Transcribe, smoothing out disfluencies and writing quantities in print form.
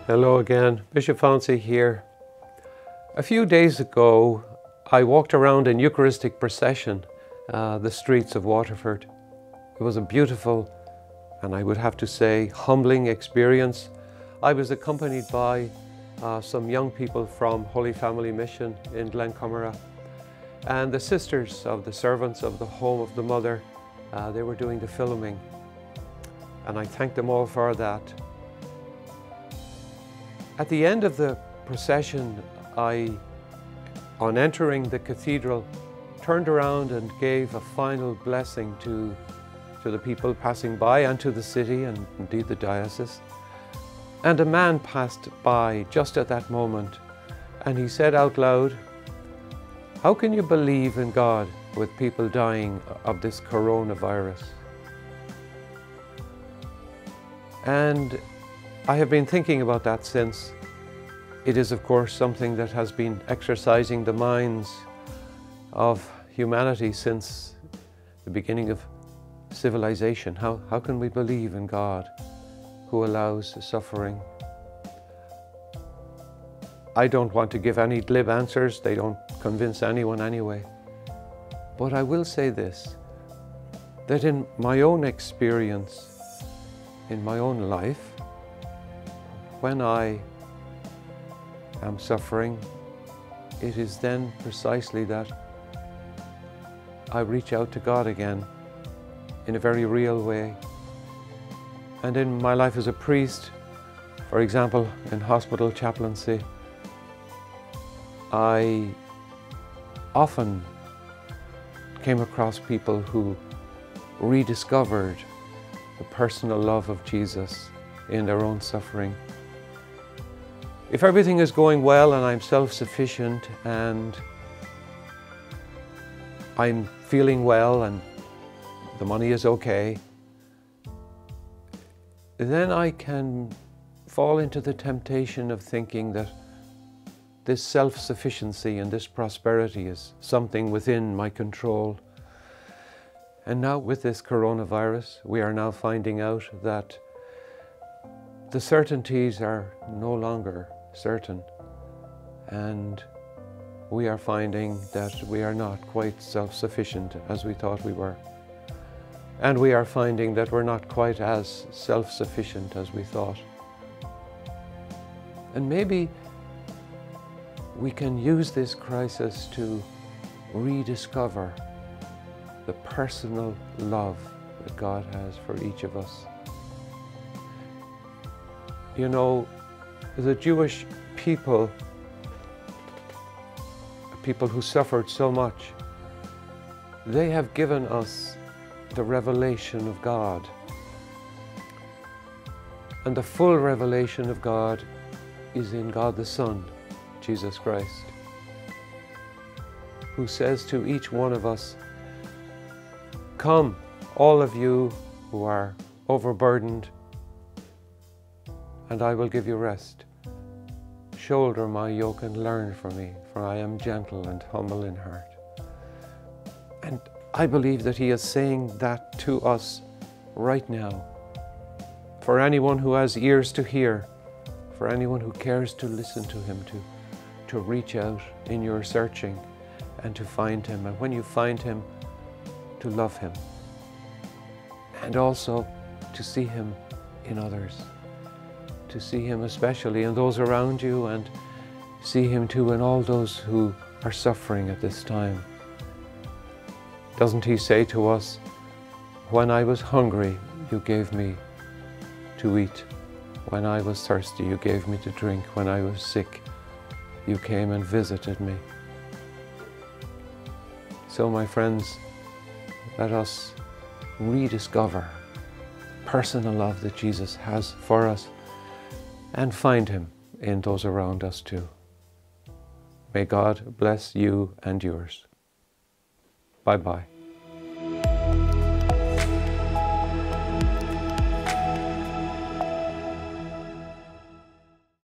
Hello again, Bishop Phonsie here. A few days ago I walked around in Eucharistic procession the streets of Waterford. It was a beautiful and I would have to say humbling experience. I was accompanied by some young people from Holy Family Mission in Glencommera, and the sisters of the servants of the Home of the Mother. They were doing the filming, and I thank them all for that. At the end of the procession, on entering the cathedral, turned around and gave a final blessing to the people passing by and to the city and indeed the diocese. And a man passed by just at that moment, and he said out loud, "How can you believe in God with people dying of this coronavirus?" And I have been thinking about that since. It is, of course, something that has been exercising the minds of humanity since the beginning of civilization. How can we believe in God who allows suffering? I don't want to give any glib answers. They don't convince anyone anyway. But I will say this, that in my own experience, in my own life, when I am suffering, it is then precisely that I reach out to God again in a very real way. And in my life as a priest, for example, in hospital chaplaincy, I often came across people who rediscovered the personal love of Jesus in their own suffering. If everything is going well and I'm self-sufficient and I'm feeling well and the money is okay, then I can fall into the temptation of thinking that this self-sufficiency and this prosperity is something within my control. And now with this coronavirus, we are now finding out that the certainties are no longer certain, and we are finding that we are not quite self-sufficient as we thought we were. And we are finding that we're not quite as self-sufficient as we thought. And maybe we can use this crisis to rediscover the personal love that God has for each of us. You know, the Jewish people who suffered so much, they have given us the revelation of God. And the full revelation of God is in God the Son, Jesus Christ, who says to each one of us, "Come, all of you who are overburdened, and I will give you rest. Shoulder my yoke and learn from me, for I am gentle and humble in heart." And I believe that He is saying that to us right now. For anyone who has ears to hear, for anyone who cares to listen to Him, to reach out in your searching and to find Him. And when you find Him, to love Him. And also to see Him in others. To see Him especially in those around you, and see Him too in all those who are suffering at this time. Doesn't He say to us, "When I was hungry, you gave me to eat. When I was thirsty, you gave me to drink. When I was sick, you came and visited me." So my friends, let us rediscover personal love that Jesus has for us, and find Him in those around us too. May God bless you and yours. Bye-bye.